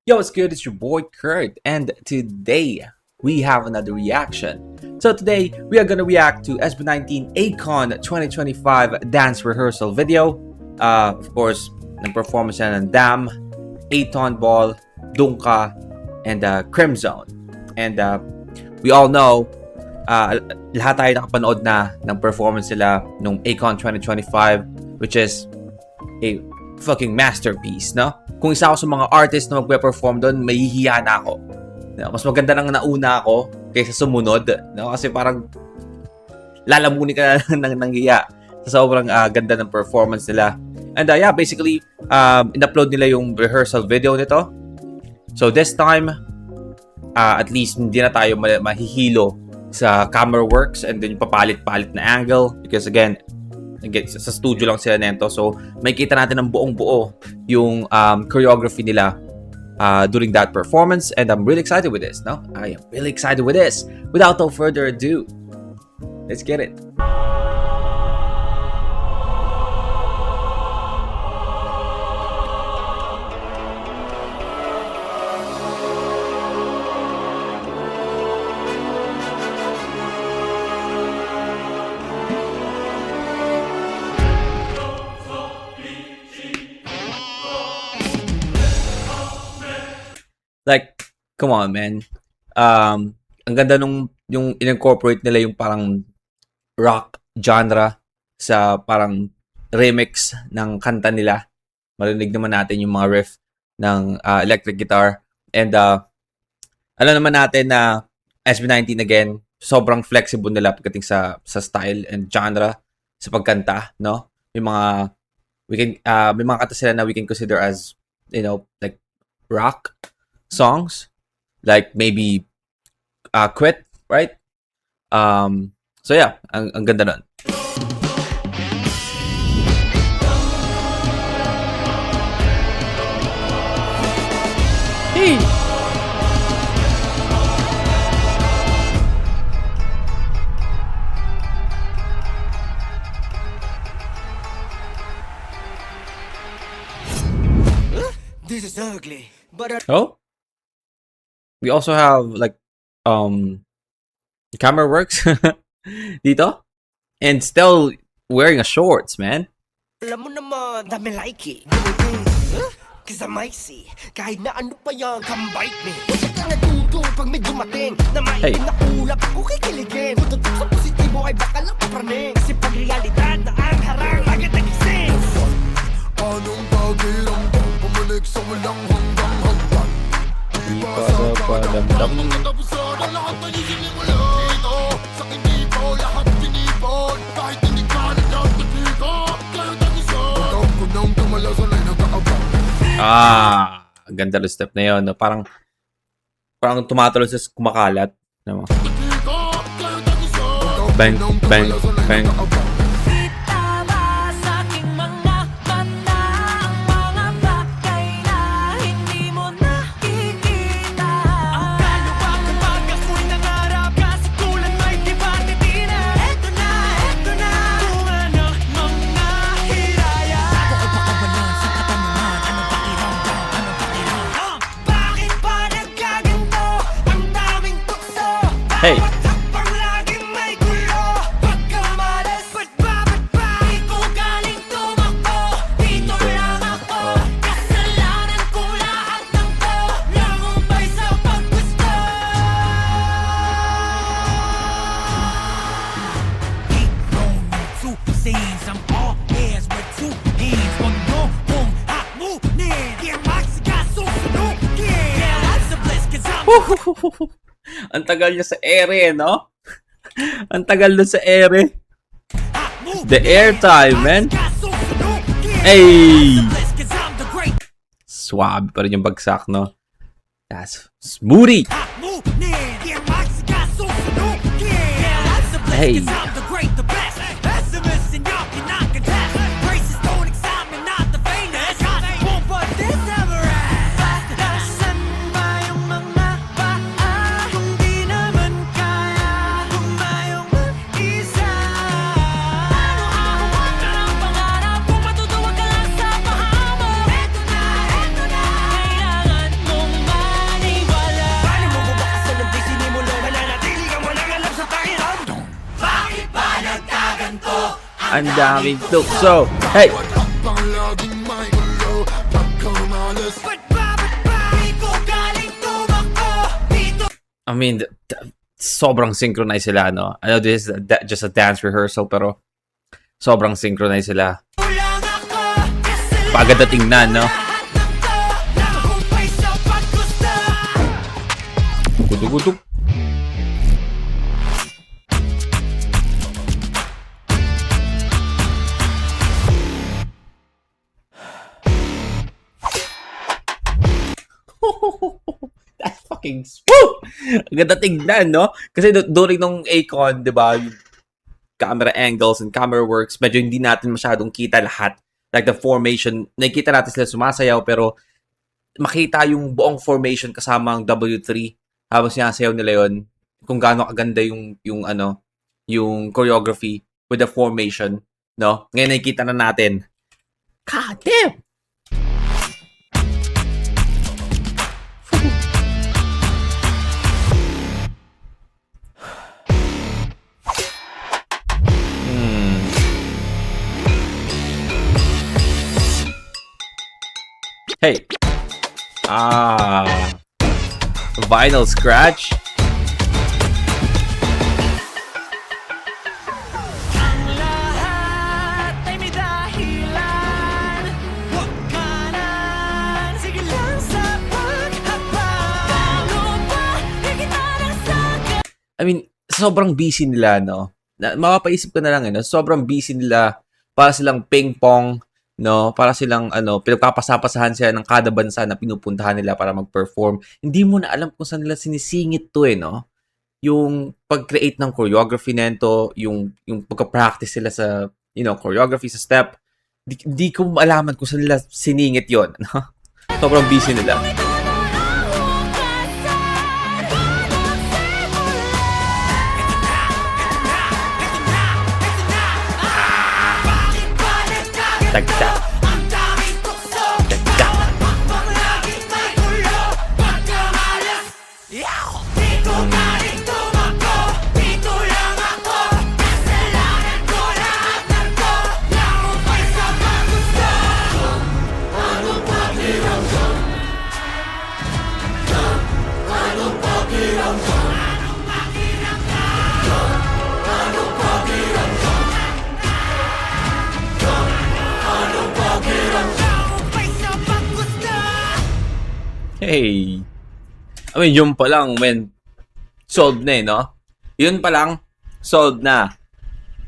Yo, what's good? It's your boy Kurt, and today we have another reaction. So today we are gonna react to SB19 Akon 2025 dance rehearsal video. Of course, ng performance yan ng Damn, Aton Ball, Dungka, and Crimzone. And we all know, lahat tayo nakapanood na ng performance nila nung Akon 2025, which is a fucking masterpiece, no? Kung isa ako sa mga artist na magpe-perform doon, mahihiya na ako. No? Mas maganda nang nauna ako kaysa sumunod, no? Kasi parang lalamunin ka na ng hiya sa sobrang ganda ng performance nila. And yeah, basically, in-upload nila yung rehearsal video nito. So this time, at least hindi na tayo mahihilo sa camera works and then yung papalit-palit na angle. Because again, sa studio lang sila nento. So, may kita natin ng buong-buo yung choreography nila during that performance. And I'm really excited with this, no? I am really excited with this. Without no further ado, let's get it. Like, come on, man. Ang ganda nung yung in-incorporate nila yung parang rock genre sa parang remix ng kanta nila. Marinig naman natin yung mga riff ng electric guitar. And alam naman natin na SB19 again, sobrang flexible nila pagdating sa style and genre sa pagkanta, no? Yung mga may mga kanta sila na we can consider as, you know, like rock songs, like maybe Quit, right? So yeah, ang ganda nun. Hey! This is ugly, but Oh? We also have like camera works dito, and still wearing a shorts, man. alam mo naman, dami like eh. Cause I might see, kahit na ano pa yan, come bite me. Huwag ka natuto pag may dumating, na may nakulap ako kikiligin. Kung tutok sa positibo ay baka lang papraning. Kasi pag realidad na ang harang, agad nagising. Anong pagiramdam, pumalik sa walang hanggang hagdan. Di para padamdam. Katapusan ang lahat na isinimula ito. Sa kinipo, lahat tinipon. Kahit hindi ka nagdagdagika, kayo tagisan. Pagkam ko nang tumalasan ay nag-aabang. Ang ganda ng step na yun, no? Parang tumatalo sa kumakalat. No? Bang, bang, bang. Hey! Ang tagal niya sa ere, no? Ang tagal na sa ere. The airtime, man. Hey! Suwabe pa rin yung bagsak, no? That's smoothie! Hey! Ang daming tukso. Hey! I mean, sobrang synchronized sila, no? I know this is just a dance rehearsal, pero sobrang synchronized sila. Paganda tingnan, no? Gutuk-gutuk. That's fucking smooth! Ang ganda tignan, no? Kasi during nung Akon, di ba, camera angles and camera works, medyo hindi natin masyadong kita lahat. Like the formation, nakikita natin sila sumasayaw, pero makita yung buong formation kasama ang W3 habang sinasayaw nila yon, kung gaano kaganda yung choreography with the formation, no? Ngayon nakikita na natin. God damn! Hey. Vinyl scratch. Ang lahat ay may dahilan. Huwag ka nang sige lang sa paghabang. Lupa, higit na ng saga. I mean, sobrang busy nila, no? Mapapaisip ko na lang, no? Sobrang busy nila. Para silang ping-pong, no? Para silang, pinagpapasapasahan sila ng kada bansa na pinupuntahan nila para mag-perform. Hindi mo na alam kung saan nila sinisingit to, no? Yung pag-create ng choreography nento, yung pagka-practice sila sa, choreography sa step. Di ko malaman kung saan nila siningit yon, no? Sobrang busy nila. Tagda. Tagda. Hey. I mean, yun pa lang, when solved na, no? Yun pa lang, solved na.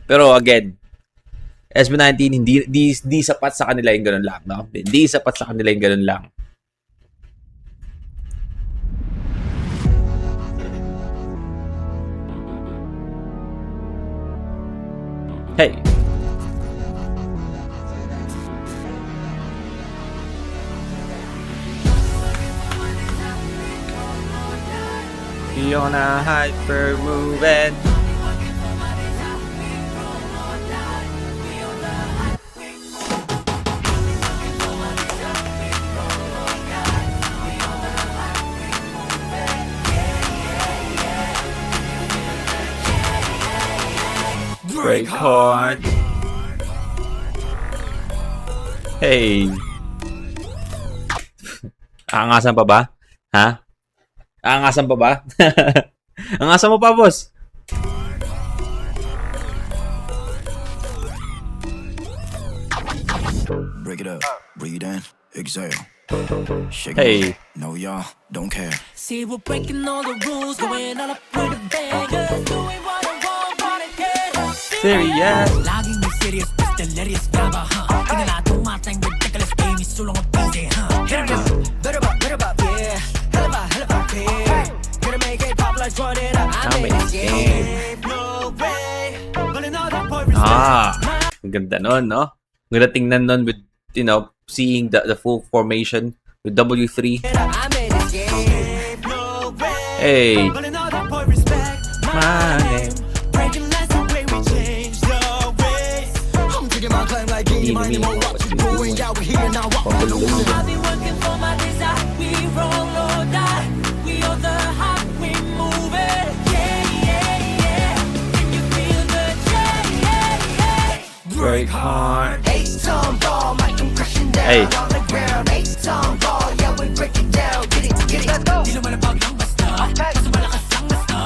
Pero again, SB19, hindi sapat sa kanila yung ganun lang, no? Hindi sapat sa kanila yung ganun lang. Hey. You're na hyper moving. Break heart. Hey. Aangasan pa ba? Ha? Aangasan pa ba? Angasan mo pa, boss. Break it up, breathe in, exhale. Shake Hey. it. No, y'all don't care. See, we're breaking all the rules, going all up with a bangers, doing what I want, what I can. Serious. Laging may serious, delirious ka ba, huh? Hindi na tumatang ridiculous game, isulong ang pwede, huh? Hit 'em up, better up, yeah. Hell of a pair. Gonna make it pop, let's run it up. I'm in this game, no way. But another boy Ang ganda nun, no? Ang ganda tingnan nun with, seeing the full formation with W3. I'm in this game, no way. Hey. But another boy respect My name. Breaking less the way we change the ways. I'm taking my claim like game, I know what you doing. Yeah, we're here now, what we're losing. I've been working for my desire. We roll or die. We are the hot, we move it. Yeah. Can you feel the change? Hey. On the ground, 8-ton ball, yeah, we break it down. Get it, get it. Di lumalabag lang basta. Mas malakas ang basta.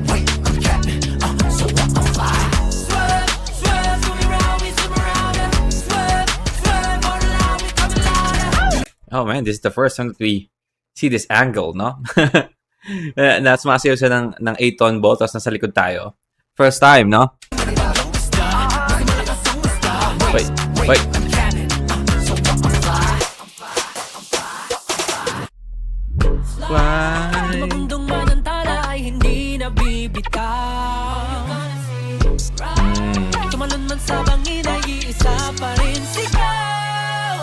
Wait, I'm capping. So what I'm fly. Swerve, swerve, swing around, we swim around. Swerve, swerve, more loud, we coming louder. Oh man, this is the first time that we see this angle, no? Na sumasayaw siya ng 8-ton ball, tapos nasa likod tayo. First time, no? Wait. Fly. Magundong manantala ay hindi nabibitaw. Tumalon man sa bangin ay iisa pa rin sigaw.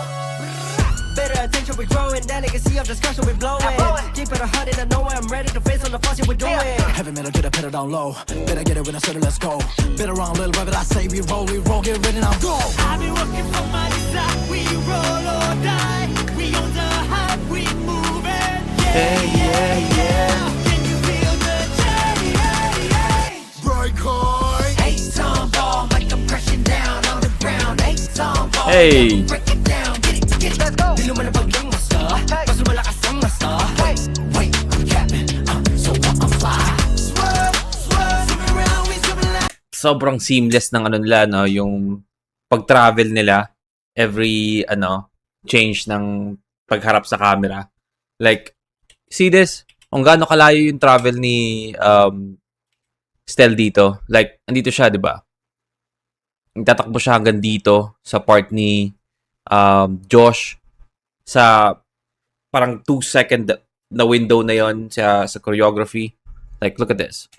Better attention, we're growing. Delicacy of discussion, we're blowing. Deep in the heart and I know I'm ready to face on the fuss, we're doing. Heavy metal, get it, pedal down low. Better get it when I said it, let's go. Bit around, little rabbit, I say we roll, get ready now, go. I've been working for my desire. We roll or die. We on the hype, we moving. Yeah. Can you feel the change? Break hard. 8-ton ball, like I'm crashing down on the ground. 8-ton ball, Hey. break it down, get it. Let's go. Di lumalabag lang basta. Mas malakas ang basta. Wait, I'm capping. So what I'm fly. Swerve, swim around, we swim around. Sobrang seamless ng ano nila, no? Yung pag-travel nila, every, change ng pagharap sa camera. Like, see this? Kung gaano kalayo yung travel ni Stel dito. Like, andito siya, di ba? Nagtatakbo siya hanggang dito sa part ni Josh sa parang 2-second na window na yon sa choreography. Like, look at this.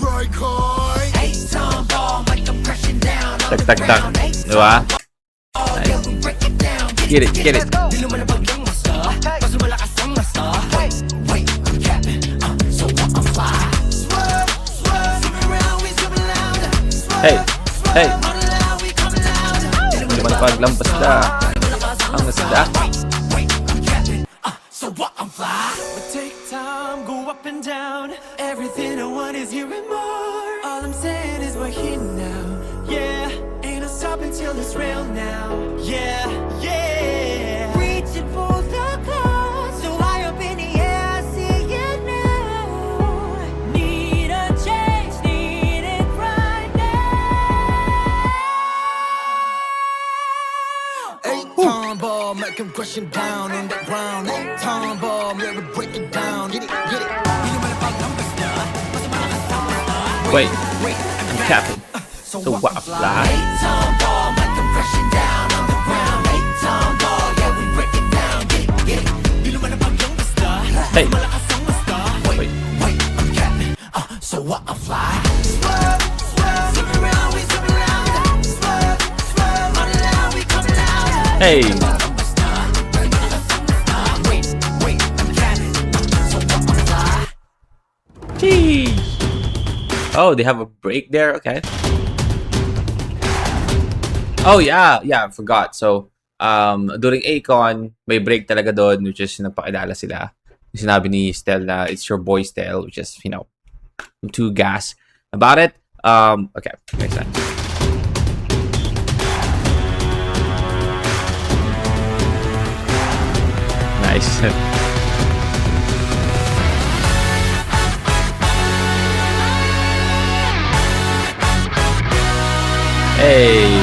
Break hard. 8-ton ball, like I'm crashing down on the Tak. ground. Di ba? Nice. Break it down, Get it. Di lumalabag lang basta. Mas malakas ang basta. Wait, I'm capping. So what I'm fly. Swerve, swim around, we swim around. Hey. More loud, we coming louder. Hindi man paglang basta. Ang nasda. Wait, I'm capping. So what I'm fly. We take time, go up and down. Everything I want is here and more. All I'm saying is we're here now. Yeah, ain't no stopping till it's real now. Yeah. Reaching for the clouds, so high up in the air, I see it now. Need a change, need it right now. 8-ton ball, make him crushing down on the ground. 8-ton ball, yeah, we break it down. Get it. Wait. I'm capping. So what a fly. 8-ton ball, like I'm crashing down on the ground. 8-ton ball, yeah, we break it down. Get it. Di lumalabag lang basta. Hey. Malakas ang basta. Wait. I'm capping. So what I'm fly. Swerve, swim around, we swim around. Swerve, more loud, we coming louder. Hey. Wait, I'm capping. So what I'm fly. Jeez. Oh, they have a break there? Okay. Oh, yeah, I forgot. So, during Akon, may break talaga doon, which is nagpakilala sila. Sinabi ni Stel na it's your boy Stel, which is, I'm too gas about it. Okay, makes sense. Nice. Hey.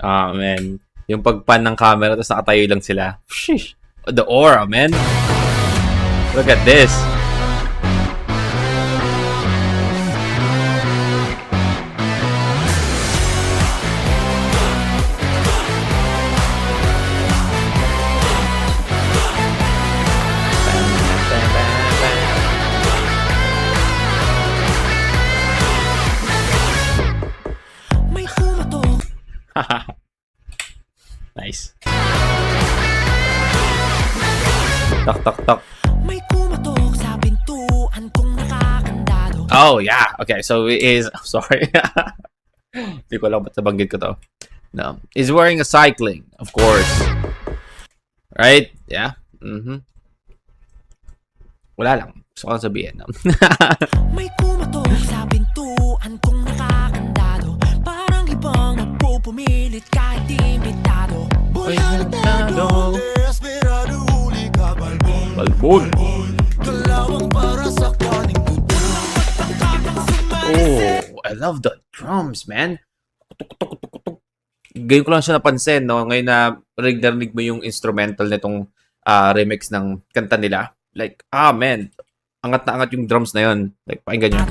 Ah, man. Yung pagpan ng camera, tapos nakatayo lang sila. Sheesh. The aura, man. Look at this. May tumatok. Nice. Tak, tak, tak. May kumatok sa pintuan kong nakakandado. Oh, yeah. Okay, so it is... Sorry. Hindi ko alam ba't nabanggit ko to. No. Is wearing a cycling, of course. Right? Yeah. Wala lang. Gusto ko lang sabihin. No? May kumatok sa pintuan kong nakakandado. Parang ibang nagpupumilit kahit imbitado. Uy, nagtado. Balbon. Kalawang para sa kaning tuto. Oh, I love the drums, man. Kutuk. Ngayon ko lang siya napansin, no? Ngayon na rinig mo yung instrumental nitong remix ng kanta nila. Like, man. Angat na angat yung drums na yun. Like, pakinggan nyo.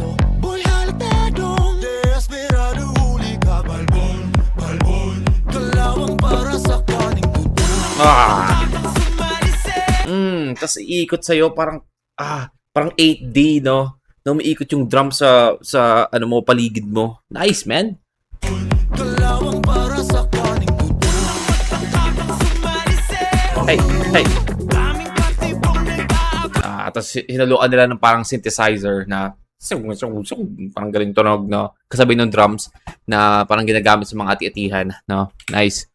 Boy, halatadong desperado, huli ka, balbon. Kalawang para sa kaning tuto. Tapos iikot sa'yo parang 8D, no? Na umiikot yung drum sa ano mo, paligid mo. Nice, man. Kalawang para sa kaning tuto. Hey. Tapos hinaluan nila ng parang synthesizer na parang galing tunog, no? Kasabay ng drums na parang ginagamit sa mga ati-atihan, no? Nice.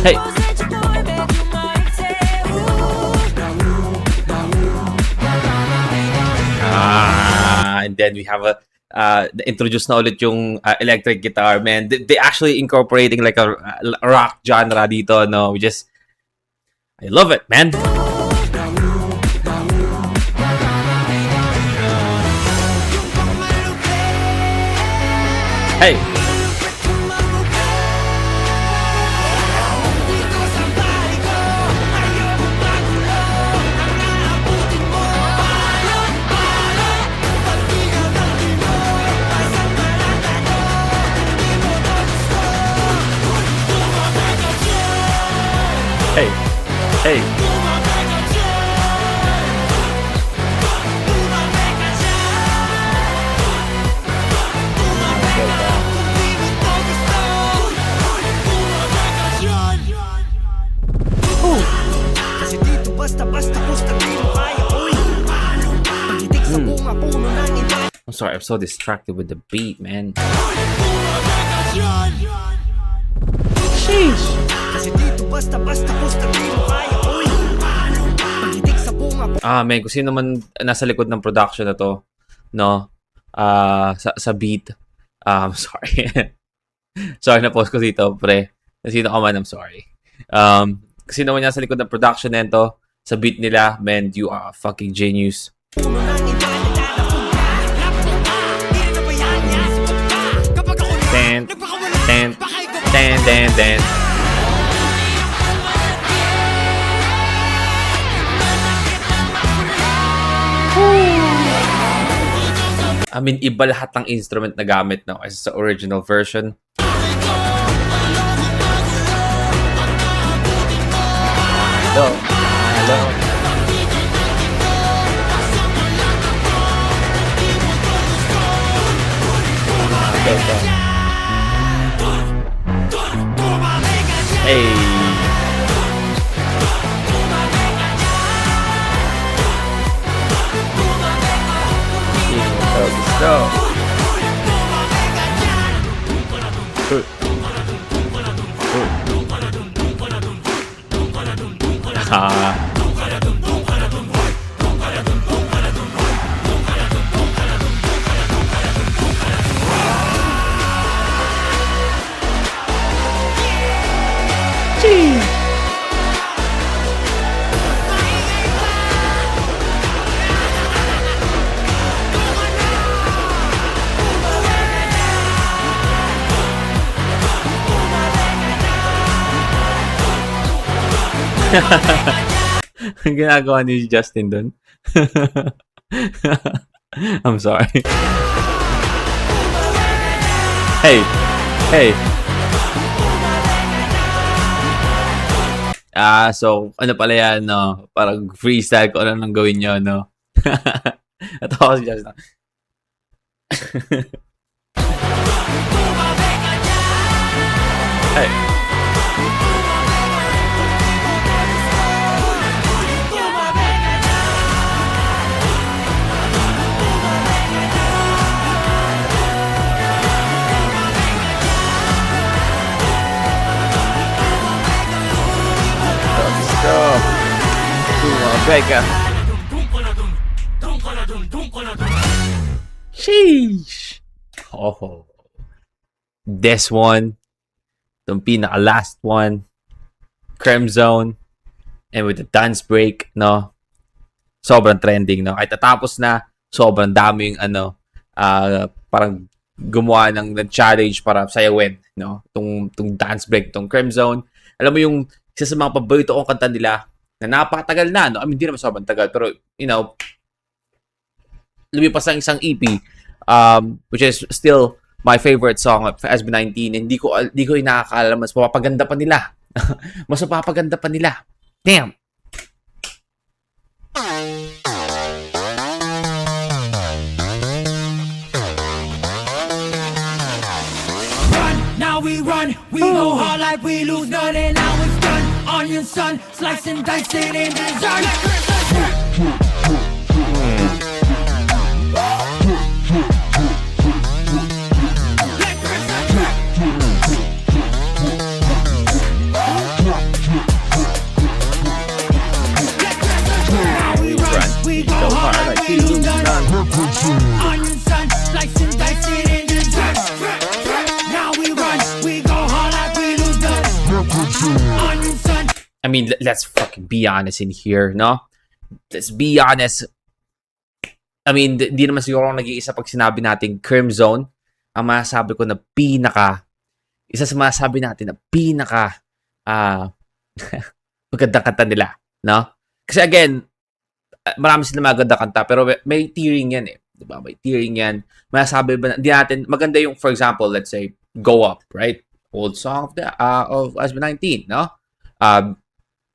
Hey. And then we have introduce na ulit yung electric guitar, man. They actually incorporating like a rock genre dito, no? I love it, man. Hey. Hey. Kasi dito basta-basta pusta di mo kaya, uy. Pagitik sa bunga puno ng ina. I'm sorry, I'm so distracted with the beat, man. Sheesh. Kasi dito basta-basta pusta di mo kaya, uy. Pagitik sa bunga Man, kung sino man nasa likod ng production na to, no? Sa beat. Sorry. Sorry na post ko dito, pre. Sino ka man, I'm sorry. Kasi naman nasa likod ng production nito, sa beat nila, man, you are a fucking genius. puno ng ina. Kapag ako na Dan, nagpakawala, dan, bakay ko dan. I mean, iba lahat ng instrument na gamit na kasi sa original version. Hello. Hey. Let's go. Ang ginagawa ni Justin dun. I'm sorry. Hey. So, ano pala yan, no? Parang freestyle ko ano nang gawin nyo, no? At ako si Justin. Hey. Let's go. Bumabeka. Sheesh. Oh. This one. Itong pinaka-last one. Crimzone. And with the dance break, no? Sobrang trending, no? Kahit natapos na, sobrang dami yung parang gumawa ng challenge para sayawin, no? Itong dance break, itong Crimzone. Alam mo yung isa sa mga paborito kong kanta nila na napakatagal na, no? I mean, hindi naman sobrang tagal, pero, you know, lumipas ang isang EP, which is still my favorite song of SB19. Hindi ko yung nakakaalam, mas mapapaganda pa nila. Mas mapapaganda pa nila. Damn! Now we run, we go hard like we lose none, and now it's done. Onion sun, slice and dice it in dessert. Now we run, we go hard like we lose none. Onion sun, slice and dice it in dessert. Now we run, we go hard like we lose none. Onion sun. I mean, let's fucking be honest in here, no? Let's be honest. I mean, di naman siguro ako nag-iisa pag sinabi natin Crimzone. Ang masasabi ko na isa sa masasabi natin na magandang kanta nila, no? Kasi again, marami sila magandang kanta, pero may tearing yan eh. Diba? May tearing yan. Masasabi ba, di natin, maganda yung, for example, let's say, Go Up, right? Old song of SB19, no?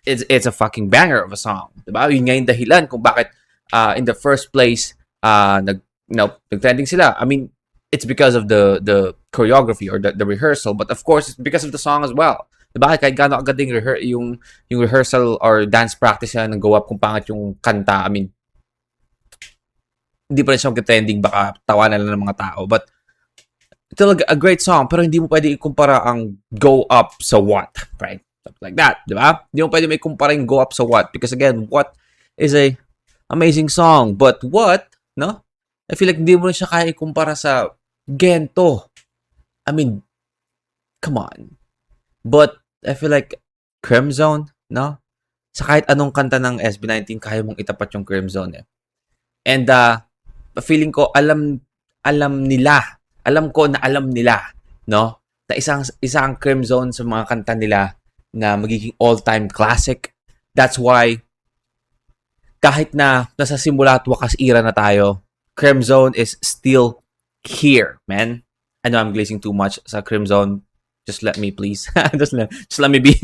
It's a fucking banger of a song. Diba? Yun nga yung dahilan kung bakit in the first place nag-trending sila. I mean, it's because of the choreography or the rehearsal, but of course, it's because of the song as well. Diba? Kahit gano'n agad yung rehearsal or dance practice ng Go Up kung pangit yung kanta, I mean, hindi pa rin siya mag-trending, baka tawanan lang ng mga tao. But, it's a great song, pero hindi mo pwede ikumpara ang Go Up sa What, right? Something like that, diba? Hindi mo pwede may kumpara yung Go Up sa What, because again, What is a amazing song, but What, no? I feel like hindi mo rin siya kaya ikumpara sa Gento. I mean, come on. But, I feel like Crimzone, no? Sa kahit anong kanta ng SB19, kaya mong itapat yung Crimzone eh. And, feeling ko, alam ko na alam nila, no? Na isang Crimzone sa mga kanta nila na magiging all-time classic. That's why, kahit na nasa simula at wakas era na tayo, Crimzone is still here, man. I know I'm glazing too much sa Crimzone. Just let me, please. just let me be.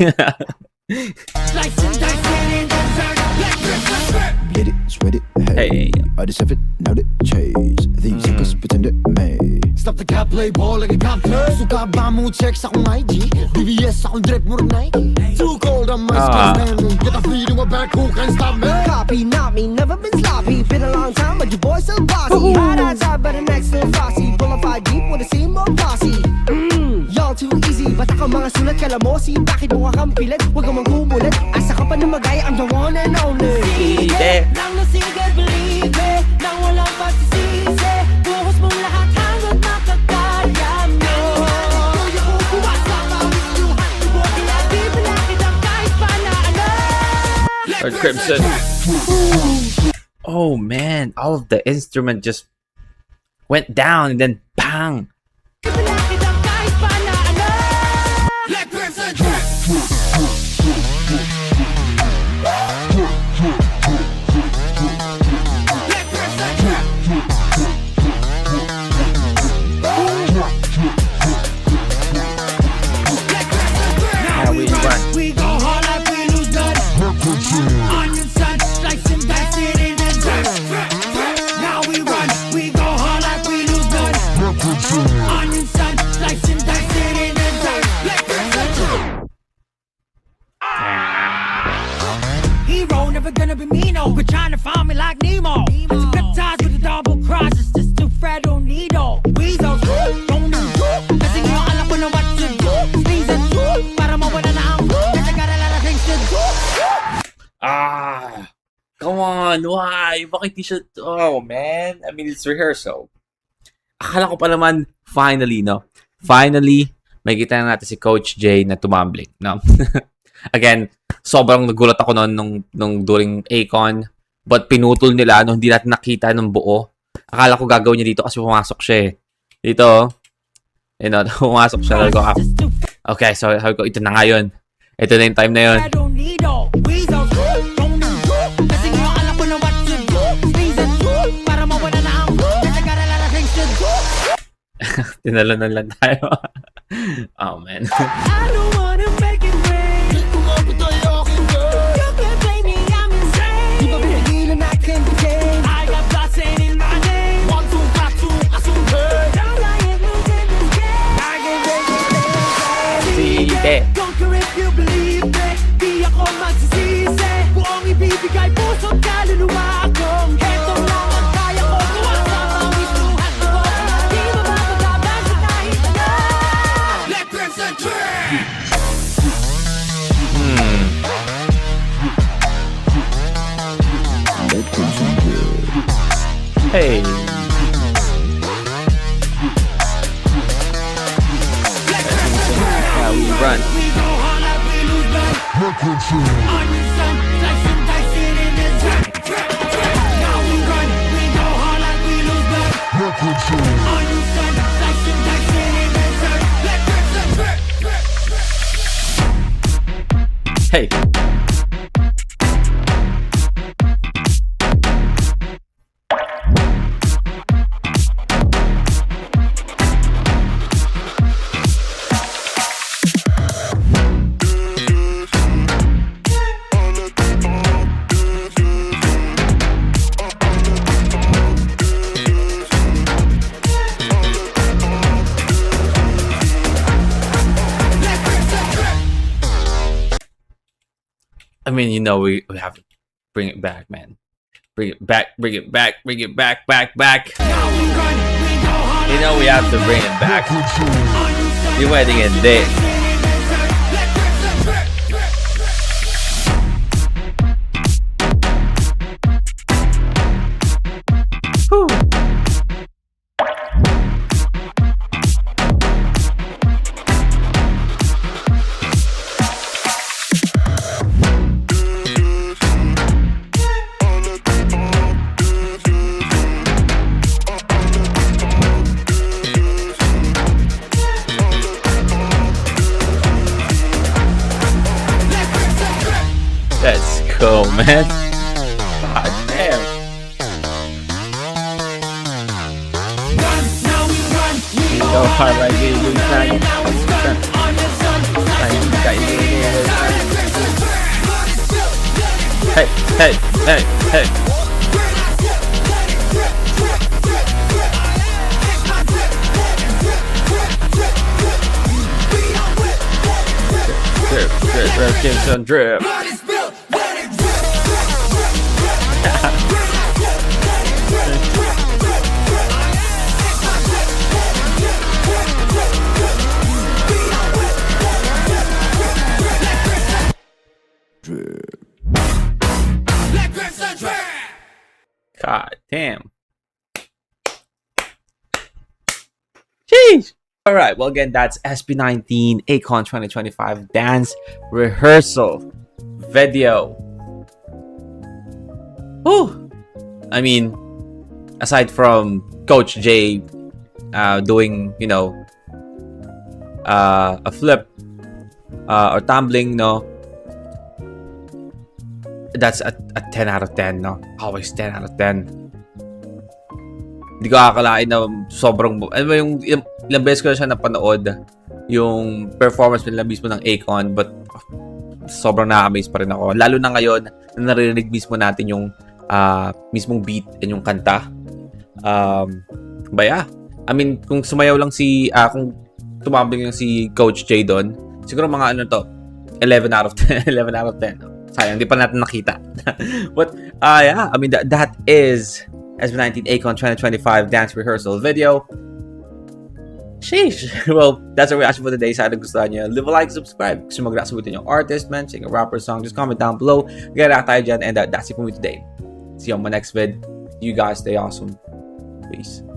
Get it, sweat it, hey. I just have it, now that chase. These suckers pretend it may. Stop the cap, play ball like a counter. Suka ba mo check sa akong IG? DVS akong drip mo rin Nike. Too cold on my skin, get a feeling of back, who can stop me? Copy, not me, never been sloppy. Been a long time, but your boy still bossy. Hot outside, but an excellent flossy. Full of 5 deep with a scene more bossy. Y'all too easy, ba't ako mga sulat kala mo? Si bakit mo kakampilit? Huwag kang magkumulat. Asa ka pa na magaya, I'm the one and only. Sige. Nang nasigad, believe it. Nang walang pagsisisi. Buhos mong lahat hanggang makakaya mo. Kuya ko kumasa ka with you. Ibuha kaya di malaki ng kahit palaala. Lord Crimson. Oh man, all of the instrument just went down and then bang. Malaki ng kahit palaala. Let Crimson drip. We go hard like we lose none. Onion sun, slice and dice it in the dirt. Now we run, we go hard like we lose none. Onion sun, slice and dice it in the dirt. never gonna be me, no. Quit trying to find me like Nemo. I zip ties with a double cross. It's just too Fredo Nido. Weasels, don't do. Kasi nga alam ko na what to do. Reason two, para mawala na ang mood. Kasi got a lot of things to do. Come on, why? Bakit di siya... Oh, man. I mean, it's rehearsal. Akala ko pa naman, finally, no? Finally, may kita na natin si Coach J na tumambling, no? Again, sobrang nagulat ako noon nung during Akon. But pinutol nila, no? Hindi natin nakita ng buo. Akala ko gagawin niya dito kasi pumasok siya eh. Dito, you know, pumasok siya. Okay, so sabi ko, ito na nga yun. Ito na yung time na yun. Fredo Nido. Weasels, don't do. Kasi nga alam ko na what to do. Reason two, para mawala na ang mood. Kasi got a lot of things to do. Tinalanan lang tayo. Oh, man. I don't wanna make it rain. Di ko nga ba tayo aking girl? You can blame me, I'm insane. Di ba pinigilan I can't contain? I got blood stain in my name. One, two, got two, assume her. Don't lie and lose in this game. I can take it. Sige. Don't care if you believe me. Di ako magsisisi. Buong ibibigay puso't kaluluwa ko. Eto lang ang kaya ko. Kuha sa pawis luhat ko. Di mababagabag sa kahit na. Let concentrate. Hey. How we run. We go hard like we lose blood. On your son, slice and dice it in the trap. Now we run. We go hard like we lose blood. On your son, slice and dice it in the trap. Let concentrate. Hey. I mean, you know, we have to bring it back, man. Bring it back, bring it back, bring it back, back. Now we run. We go hard. You know, we have to bring it back. You're waiting in there. Whew. Let's go, man. God damn. Run, now we run. We go Go hard hard like we lose like time. now it's done. On your son, Hey, hey, hey, hey. Drip, drip, drip, Jameson, drip. Blood is built when it Let concentrate. God damn. Jeez. All right. Well, again, that's SB19 Akon 2025 dance rehearsal video. Whew. I mean, aside from Coach J doing, you know, a flip or tumbling, no, that's a 10 out of 10, no? Always 10 out of 10. Hindi ko akalain na sobrang... Ano ba yung ilang beses ko na siya napanood yung performance nila mismo ng Akon, but sobrang na-amaze pa rin ako. Lalo na ngayon na naririnig mismo natin yung mismong beat and yung kanta. But yeah, I mean, kung sumayaw lang kung tumambling lang si Coach J doon, siguro mga ano to, 11 out of 10. 11 out of 10. No? Sayang, di pa natin nakita. But, yeah, I mean, that is SB19 Akon 2025 dance rehearsal video. Sheesh! Well, that's our reaction for today. Sana gusto nyo, leave a like, subscribe. Gusto mag-react sa yung artist, man, sing a rapper song, just comment down below. Mag-react tayo dyan, and that's it for me today. See you on my next vid. You guys stay awesome. Peace.